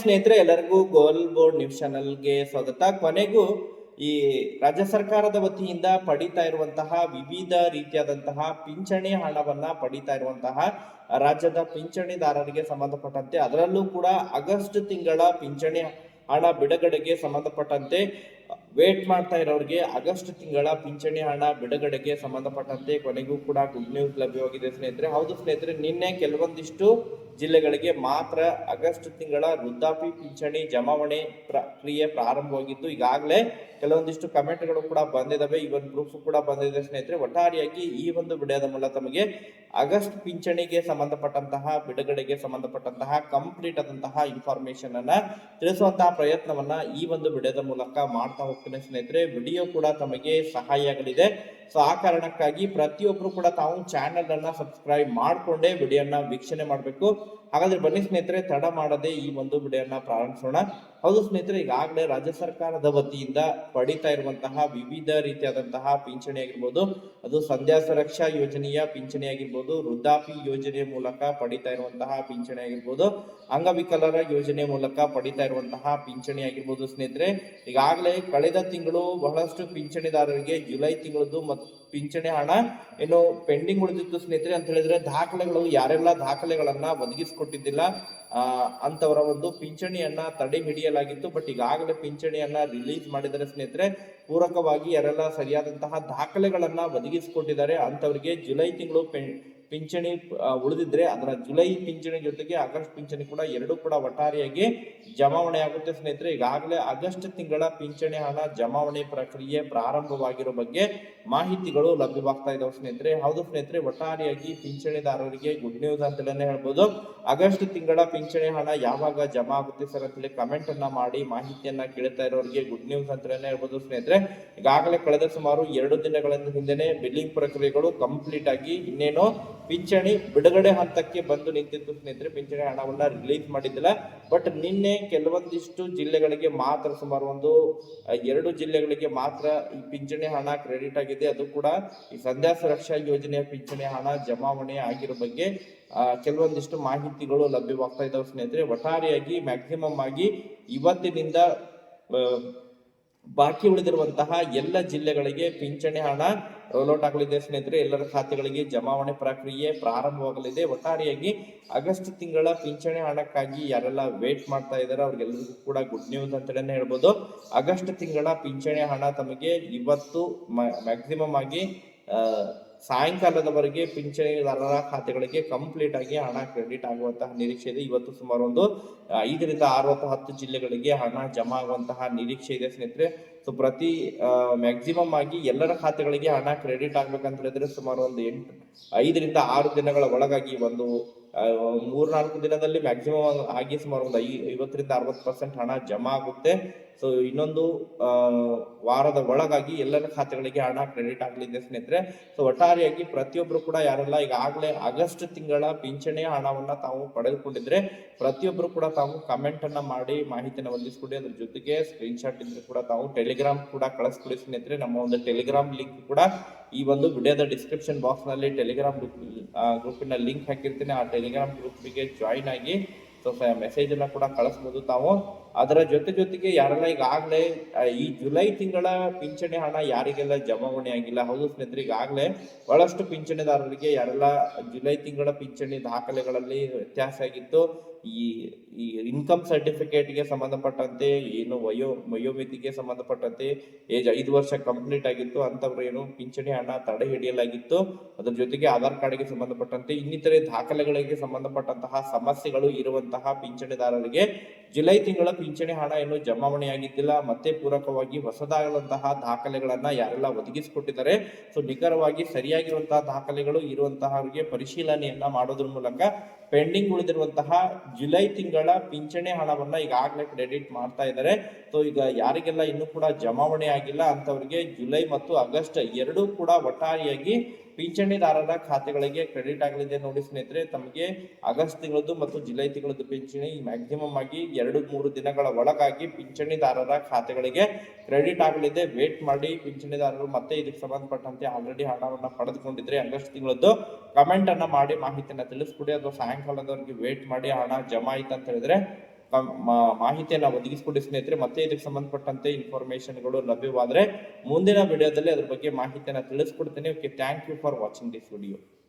ಸ್ನೇಹಿತರೆ, ಎಲ್ಲರಿಗೂ ಗೋಲ್ board news ಚಾನೆಲ್ಗೆ ಸ್ವಾಗತ. ಕೊನೆಗೂ ಈ ರಾಜ್ಯ ಸರ್ಕಾರದ ವತಿಯಿಂದ ಪಡಿತಾ ಇರುವಂತಹ ವಿವಿಧ ರೀತಿಯಾದಂತಹ ಪಿಂಚಣಿ ಹಣವನ್ನ ಪಡಿತಾ ಇರುವಂತಹ ರಾಜ್ಯದ ಪಿಂಚಣಿದಾರರಿಗೆ ಸಂಬಂಧಪಟ್ಟಂತೆ, ಅದರಲ್ಲೂ ಕೂಡ ಆಗಸ್ಟ್ ತಿಂಗಳ ಪಿಂಚಣಿ ಹಣ ಬಿಡುಗಡೆಗೆ ಸಂಬಂಧಪಟ್ಟಂತೆ ವೇಟ್ ಮಾಡ್ತಾ ಇರೋರಿಗೆ ಆಗಸ್ಟ್ ತಿಂಗಳ ಪಿಂಚಣಿ ಹಣ ಬಿಡುಗಡೆಗೆ ಸಂಬಂಧಪಟ್ಟಂತೆ ಕೊನೆಗೂ ಕೂಡ ಗುಡ್ ನ್ಯೂಸ್ ಲಭ್ಯವಾಗಿದೆ ಸ್ನೇಹಿತರೆ. ಹೌದು ಸ್ನೇಹಿತರೆ, ನಿನ್ನೆ ಕೆಲವೊಂದಿಷ್ಟು ಜಿಲ್ಲೆಗಳಿಗೆ ಮಾತ್ರ ಆಗಸ್ಟ್ ತಿಂಗಳ ವೃದ್ಧಾಪ್ಯ ಪಿಂಚಣಿ ಜಮಾವಣೆ ಪ್ರಕ್ರಿಯೆ ಪ್ರಾರಂಭವಾಗಿದ್ದು, ಈಗಾಗಲೇ ಕೆಲವೊಂದಿಷ್ಟು ಕಮೆಂಟ್ಗಳು ಕೂಡ ಬಂದಿದ್ದಾವೆ, ಇವನ್ ಪ್ರೂಫ್ ಕೂಡ ಬಂದಿದೆ ಸ್ನೇಹಿತರೆ. ಒಟ್ಟಾರೆಯಾಗಿ ಈ ಒಂದು ವಿಡಿಯೋದ ಮೂಲಕ ತಮಗೆ ಆಗಸ್ಟ್ ಪಿಂಚಣಿಗೆ ಸಂಬಂಧಪಟ್ಟಂತಹ ಬಿಡುಗಡೆಗೆ ಸಂಬಂಧಪಟ್ಟಂತಹ ಕಂಪ್ಲೀಟ್ ಆದಂತಹ ಇನ್ಫಾರ್ಮೇಶನ್ ಅನ್ನ ತಿಳಿಸುವಂತಹ ಪ್ರಯತ್ನವನ್ನ ಈ ಒಂದು ವಿಡಿಯೋದ ಮೂಲಕ ಮಾಡ್ತಾ ಹೋಗ್ತೇನೆ ಸ್ನೇಹಿತರೆ. ವಿಡಿಯೋ ಕೂಡ ತಮಗೆ ಸಹಾಯ ಆಗಲಿದೆ. ಸೊ ಆ ಕಾರಣಕ್ಕಾಗಿ ಪ್ರತಿಯೊಬ್ರು ಕೂಡ ತಾವು ಚಾನೆಲ್ ಅನ್ನ ಸಬ್ಸ್ಕ್ರೈಬ್ ಮಾಡಿಕೊಂಡೇ ವಿಡಿಯೋನ ವೀಕ್ಷಣೆ ಮಾಡಬೇಕು. ಹಾಗಾದ್ರೆ ಬನ್ನಿ ಸ್ನೇಹಿತರೆ, ತಡ ಮಾಡದೆ ಈ ಒಂದು ವಿಡಿಯೋನ ಪ್ರಾರಂಭಿಸೋಣ. ಹೌದು ಸ್ನೇಹಿತರೆ, ಈಗಾಗಲೇ ರಾಜ್ಯ ಸರ್ಕಾರದ ವತಿಯಿಂದ ಪಡಿತಾ ಇರುವಂತಹ ವಿವಿಧ ರೀತಿಯಾದಂತಹ ಪಿಂಚಣಿ ಆಗಿರ್ಬೋದು, ಅದು ಸಂಧ್ಯಾ ಸುರಕ್ಷಾ ಯೋಜನೆಯ ಪಿಂಚಣಿ ಆಗಿರ್ಬೋದು, ವೃದ್ಧಾಪ್ಯ ಯೋಜನೆ ಮೂಲಕ ಪಡಿತಾ ಇರುವಂತಹ ಪಿಂಚಣಿ ಆಗಿರ್ಬೋದು, ಅಂಗವಿಕಲರ ಯೋಜನೆ ಮೂಲಕ ಪಡಿತಾ ಇರುವಂತಹ ಪಿಂಚಣಿ ಆಗಿರ್ಬೋದು ಸ್ನೇಹಿತರೆ. ಈಗಾಗಲೇ ಕಳೆದ ತಿಂಗಳು ಬಹಳಷ್ಟು ಪಿಂಚಣಿದಾರರಿಗೆ ಜುಲೈ ತಿಂಗಳದ್ದು ಪಿಂಚಣಿ ಹಣ ಏನು ಪೆಂಡಿಂಗ್ ಉಳಿದಿತ್ತು ಸ್ನೇಹಿತರೆ. ಅಂತ ಹೇಳಿದ್ರೆ ದಾಖಲೆಗಳು ಯಾರೆಲ್ಲ ದಾಖಲೆಗಳನ್ನ ಒದಗಿಸಿಕೊಟ್ಟಿದ್ದಿಲ್ಲ ಅಂತವರ ಒಂದು ಪಿಂಚಣಿಯನ್ನ ತಡೆ ಹಿಡಿಯಲಾಗಿತ್ತು. ಬಟ್ ಈಗಾಗಲೇ ಪಿಂಚಣಿಯನ್ನ ರಿಲೀಸ್ ಮಾಡಿದರೆ ಸ್ನೇಹಿತರೆ, ಪೂರಕವಾಗಿ ಯಾರೆಲ್ಲ ಸರಿಯಾದಂತಹ ದಾಖಲೆಗಳನ್ನ ಒದಗಿಸಿಕೊಟ್ಟಿದ್ದಾರೆ ಅಂತವರಿಗೆ ಜುಲೈ ತಿಂಗಳು ಪಿಂಚಣಿ ಉಳಿದಿದ್ರೆ ಅದರ ಜುಲೈ ಪಿಂಚಣಿ ಜೊತೆಗೆ ಆಗಸ್ಟ್ ಪಿಂಚಣಿ ಕೂಡ ಎರಡೂ ಕೂಡ ಒಟ್ಟಾರೆಯಾಗಿ ಜಮಾವಣೆ ಆಗುತ್ತೆ ಸ್ನೇಹಿತರೆ. ಈಗಾಗಲೇ ಆಗಸ್ಟ್ ತಿಂಗಳ ಪಿಂಚಣಿ ಹಣ ಜಮಾವಣೆ ಪ್ರಕ್ರಿಯೆ ಪ್ರಾರಂಭವಾಗಿರೋ ಬಗ್ಗೆ ಮಾಹಿತಿಗಳು ಲಭ್ಯವಾಗ್ತಾ ಇದಾವೆ ಸ್ನೇಹಿತರೆ. ಹೌದು ಸ್ನೇಹಿತರೆ, ಒಟ್ಟಾರೆಯಾಗಿ ಪಿಂಚಣಿದಾರರಿಗೆ ಗುಡ್ ನ್ಯೂಸ್ ಅಂತಲೇ ಹೇಳ್ಬೋದು. ಆಗಸ್ಟ್ ತಿಂಗಳ ಪಿಂಚಣಿ ಹಣ ಯಾವಾಗ ಜಮಾ ಆಗುತ್ತೆ ಸರ್ ಅಂತೇಳಿ ಕಮೆಂಟ್ ಅನ್ನ ಮಾಡಿ ಮಾಹಿತಿಯನ್ನ ಕೇಳ್ತಾ ಇರೋರಿಗೆ ಗುಡ್ ನ್ಯೂಸ್ ಅಂತಲೇ ಹೇಳ್ಬೋದು ಸ್ನೇಹಿತರೆ. ಈಗಾಗಲೇ ಕಳೆದ ಸುಮಾರು 2 ದಿನಗಳ ಹಿಂದೆನೆ ಬಿಲ್ಲಿಂಗ್ ಪ್ರಕ್ರಿಯೆಗಳು ಕಂಪ್ಲೀಟ್ ಆಗಿ ಇನ್ನೇನು ಪಿಂಚಣಿ ಬಿಡುಗಡೆ ಹಂತಕ್ಕೆ ಬಂದು ನಿಂತಿತ್ತು ಸ್ನೇಹಿತರೆ. ಪಿಂಚಣಿ ಹಣವನ್ನ ರಿಲೀಸ್ ಮಾಡಿದ್ದಿಲ್ಲ. ಬಟ್ ನಿನ್ನೆ ಕೆಲವೊಂದಿಷ್ಟು ಜಿಲ್ಲೆಗಳಿಗೆ ಮಾತ್ರ, ಸುಮಾರು 2 ಜಿಲ್ಲೆಗಳಿಗೆ ಮಾತ್ರ ಈ ಪಿಂಚಣಿ ಹಣ ಕ್ರೆಡಿಟ್ ಆಗಿದೆ. ಅದು ಕೂಡ ಈ ಸಂಧ್ಯಾ ಸುರಕ್ಷಾ ಯೋಜನೆಯ ಪಿಂಚಣಿ ಹಣ ಜಮಾವಣೆ ಆಗಿರೋ ಬಗ್ಗೆ ಕೆಲವೊಂದಿಷ್ಟು ಮಾಹಿತಿಗಳು ಲಭ್ಯವಾಗ್ತಾ ಇದಾವೆ ಸ್ನೇಹಿತರೆ. ಒಟ್ಟಾರೆಯಾಗಿ ಮ್ಯಾಕ್ಸಿಮಮ್ ಆಗಿ ಇವತ್ತಿನಿಂದ ಬಾಕಿ ಉಳಿದಿರುವಂತಹ ಎಲ್ಲ ಜಿಲ್ಲೆಗಳಿಗೆ ಪಿಂಚಣಿ ಹಣ ರೋಲ್ಔಟ್ ಆಗಲಿದೆ ಸ್ನೇಹಿತರೆ. ಎಲ್ಲರ ಖಾತೆಗಳಿಗೆ ಜಮಾವಣೆ ಪ್ರಕ್ರಿಯೆ ಪ್ರಾರಂಭವಾಗಲಿದೆ. ಒಟ್ಟಾರೆಯಾಗಿ ಆಗಸ್ಟ್ ತಿಂಗಳ ಪಿಂಚಣಿ ಹಣಕ್ಕಾಗಿ ಯಾರೆಲ್ಲ ವೇಟ್ ಮಾಡ್ತಾ ಇದ್ದಾರೆ ಅವ್ರಿಗೆಲ್ಲರಿಗೂ ಕೂಡ ಗುಡ್ ನ್ಯೂಸ್ ಅಂತಲೇ ಹೇಳ್ಬೋದು. ಆಗಸ್ಟ್ ತಿಂಗಳ ಪಿಂಚಣಿ ಹಣ ತಮಗೆ ಇವತ್ತು ಮ್ಯಾಕ್ಸಿಮಮ್ ಆಗಿ ಸಾಯಂಕಾಲದವರೆಗೆ ಪಿಂಚಣಿದಾರರ ಖಾತೆಗಳಿಗೆ ಕಂಪ್ಲೀಟ್ ಆಗಿ ಹಣ ಕ್ರೆಡಿಟ್ ಆಗುವಂತಹ ನಿರೀಕ್ಷೆ ಇದೆ. ಇವತ್ತು ಸುಮಾರು 5 ರಿಂದ 6 ಅಥವಾ 10 ಜಿಲ್ಲೆಗಳಿಗೆ ಹಣ ಜಮಾ ಆಗುವಂತಹ ನಿರೀಕ್ಷೆ ಇದೆ ಸ್ನೇಹಿತರೆ. ಸೊ ಪ್ರತಿ ಮ್ಯಾಕ್ಸಿಮಮ್ ಆಗಿ ಎಲ್ಲರ ಖಾತೆಗಳಿಗೆ ಹಣ ಕ್ರೆಡಿಟ್ ಆಗ್ಬೇಕಂತ ಹೇಳಿದ್ರೆ ಸುಮಾರು 5 ರಿಂದ 6 ದಿನಗಳ ಒಳಗಾಗಿ, 3-4 ದಿನದಲ್ಲಿ ಮ್ಯಾಕ್ಸಿಮಮ್ ಆಗಿ ಸುಮಾರು 50 ರಿಂದ 60% ಹಣ ಜಮಾ ಆಗುತ್ತೆ. ಸೊ ಇನ್ನೊಂದು ವಾರದ ಒಳಗಾಗಿ ಎಲ್ಲರ ಖಾತೆಗಳಿಗೆ ಹಣ ಕ್ರೆಡಿಟ್ ಆಗಲಿದೆ ಸ್ನೇಹಿತರೆ. ಸೊ ಒಟ್ಟಾರೆಯಾಗಿ ಪ್ರತಿಯೊಬ್ಬರು ಕೂಡ ಯಾರೆಲ್ಲ ಈಗಾಗಲೇ ಆಗಸ್ಟ್ ತಿಂಗಳ ಪಿಂಚಣಿ ಹಣವನ್ನ ತಾವು ಪಡೆದುಕೊಂಡಿದ್ರೆ ಪ್ರತಿಯೊಬ್ಬರು ಕೂಡ ತಾವು ಕಮೆಂಟ್ ಅನ್ನ ಮಾಡಿ ಮಾಹಿತಿಯನ್ನು ಒದಗಿಸ್ಕೊಡಿ. ಅದ್ರ ಜೊತೆಗೆ ಸ್ಕ್ರೀನ್ ಶಾಟ್ ಇದ್ರೆ ಕೂಡ ತಾವು ಟೆಲಿಗ್ರಾಮ್ ಕೂಡ ಕಳಿಸ್ಕೊಡಿ ಸ್ನೇಹಿತರೆ. ನಮ್ಮ ಒಂದು ಟೆಲಿಗ್ರಾಮ್ ಲಿಂಕ್ ಕೂಡ ಈ ಒಂದು ವಿಡಿಯೋದ ಡಿಸ್ಕ್ರಿಪ್ಷನ್ ಬಾಕ್ಸ್ ನಲ್ಲಿ ಟೆಲಿಗ್ರಾಮ್ ಗ್ರೂಪಿನ ಲಿಂಕ್ ಹಾಕಿರ್ತೀನಿ. ಆ ಟೆಲಿಗ್ರಾಮ್ ಗ್ರೂಪ್ಗೆ ಜಾಯಿನ್ ಆಗಿ ಸೊ ಮೆಸೇಜ್ ಅನ್ನ ಕೂಡ ಕಳಿಸ್ಬೋದು ತಾವು. ಅದರ ಜೊತೆಗೆ ಯಾರೆಲ್ಲ ಈಗಾಗಲೇ ಈ ಜುಲೈ ತಿಂಗಳ ಪಿಂಚಣಿ ಹಣ ಯಾರಿಗೆಲ್ಲ ಜಮಾವಣೆ ಆಗಿಲ್ಲ, ಹೌದು ಸ್ನೇಹಿತರೆ, ಈಗಾಗಲೇ ಬಹಳಷ್ಟು ಪಿಂಚಣಿದಾರರಿಗೆ ಯಾರೆಲ್ಲ ಜುಲೈ ತಿಂಗಳ ಪಿಂಚಣಿ ದಾಖಲೆಗಳಲ್ಲಿ ವ್ಯತ್ಯಾಸ ಆಗಿತ್ತು, ಈ ಇನ್ಕಮ್ ಸರ್ಟಿಫಿಕೇಟ್ಗೆ ಸಂಬಂಧಪಟ್ಟಂತೆ ಏನು ವಯೋಮಿತಿಗೆ ಸಂಬಂಧಪಟ್ಟಂತೆ ಏಜ್ 5 ವರ್ಷ ಕಂಪ್ಲೀಟ್ ಆಗಿತ್ತು ಅಂತವ್ರು ಏನು ಪಿಂಚಣಿ ಹಣ ತಡೆ ಹಿಡಿಯಲಾಗಿತ್ತು. ಅದ್ರ ಜೊತೆಗೆ ಆಧಾರ್ ಕಾರ್ಡ್ಗೆ ಸಂಬಂಧಪಟ್ಟಂತೆ ಇನ್ನಿತರೆ ದಾಖಲೆಗಳಿಗೆ ಸಂಬಂಧಪಟ್ಟಂತಹ ಸಮಸ್ಯೆಗಳು ಇರುವಂತಹ ಪಿಂಚಣಿದಾರರಿಗೆ ಜುಲೈ ತಿಂಗಳ ಪಿಂಚಣಿ ಹಣ ಏನು ಜಮಾವಣೆಯಾಗಿದ್ದಿಲ್ಲ. ಮತ್ತೆ ಪೂರಕವಾಗಿ ಹೊಸದಾದಂತಹ ದಾಖಲೆಗಳನ್ನ ಯಾರೆಲ್ಲ ಒದಗಿಸಿಕೊಟ್ಟಿದ್ದಾರೆ, ಸೊ ನಿಖರವಾಗಿ ಸರಿಯಾಗಿರುವಂತಹ ದಾಖಲೆಗಳು ಇರುವಂತಹವರಿಗೆ ಪರಿಶೀಲನೆಯನ್ನ ಮಾಡೋದ್ರ ಮೂಲಕ ಪೆಂಡಿಂಗ್ ಉಳಿದಿರುವಂತಹ ಜುಲೈ ತಿಂಗಳ ಪಿಂಚಣಿ ಹಣವನ್ನ ಈಗಾಗಲೇ ಕ್ರೆಡಿಟ್ ಮಾಡ್ತಾ ಇದ್ದಾರೆ. ಸೊ ಈಗ ಯಾರಿಗೆಲ್ಲ ಇನ್ನೂ ಕೂಡ ಜಮಾವಣೆ ಆಗಿಲ್ಲ ಅಂತವರಿಗೆ ಜುಲೈ ಮತ್ತು ಆಗಸ್ಟ್ ಎರಡೂ ಕೂಡ ಒಟ್ಟಾರೆಯಾಗಿ ಪಿಂಚಣಿದಾರರ ಖಾತೆಗಳಿಗೆ ಕ್ರೆಡಿಟ್ ಆಗಲಿದೆ. ನೋಡಿ ಸ್ನೇಹಿತರೆ, ತಮಗೆ ಆಗಸ್ಟ್ ತಿಂಗಳದ್ದು ಮತ್ತು ಜುಲೈ ತಿಂಗಳದ್ದು ಪಿಂಚಣಿ ಮ್ಯಾಕ್ಸಿಮಮ್ ಆಗಿ 2-3 ದಿನಗಳ ಒಳಗಾಗಿ ಪಿಂಚಣಿದಾರರ ಖಾತೆಗಳಿಗೆ ಕ್ರೆಡಿಟ್ ಆಗಲಿದೆ. ವೇಟ್ ಮಾಡಿ ಪಿಂಚಣಿದಾರರು ಮತ್ತೆ ಇದಕ್ಕೆ ಸಂಬಂಧಪಟ್ಟಂತೆ ಆಲ್ರೆಡಿ ಹಣವನ್ನ ಪಡೆದುಕೊಂಡಿದ್ರೆ ಆಗಸ್ಟ್ ತಿಂಗಳದ್ದು ಕಮೆಂಟ್ ಅನ್ನ ಮಾಡಿ ಮಾಹಿತಿಯನ್ನ ತಿಳಿಸ್ಕೊಡಿ. ಅಥವಾ ಸಾಯಂಕಾಲದವರೆಗೆ ವೇಟ್ ಮಾಡಿ ಹಣ ಜಮಾ ಆಯ್ತು ಅಂತ ಹೇಳಿದ್ರೆ ಮಾಹಿತಿಯನ್ನ ಒದಗಿಸಿಕೊಡಿ ಸ್ನೇಹಿತರೆ. ಮತ್ತೆ ಇದಕ್ಕೆ ಸಂಬಂಧಪಟ್ಟಂತೆ ಇನ್ಫಾರ್ಮೇಶನ್ಗಳು ಲಭ್ಯವಾದ್ರೆ ಮುಂದಿನ ವಿಡಿಯೋದಲ್ಲಿ ಅದ್ರ ಬಗ್ಗೆ ಮಾಹಿತಿಯನ್ನ ತಿಳಿಸ್ಕೊಡ್ತೇನೆ. Okay, thank you for watching this video.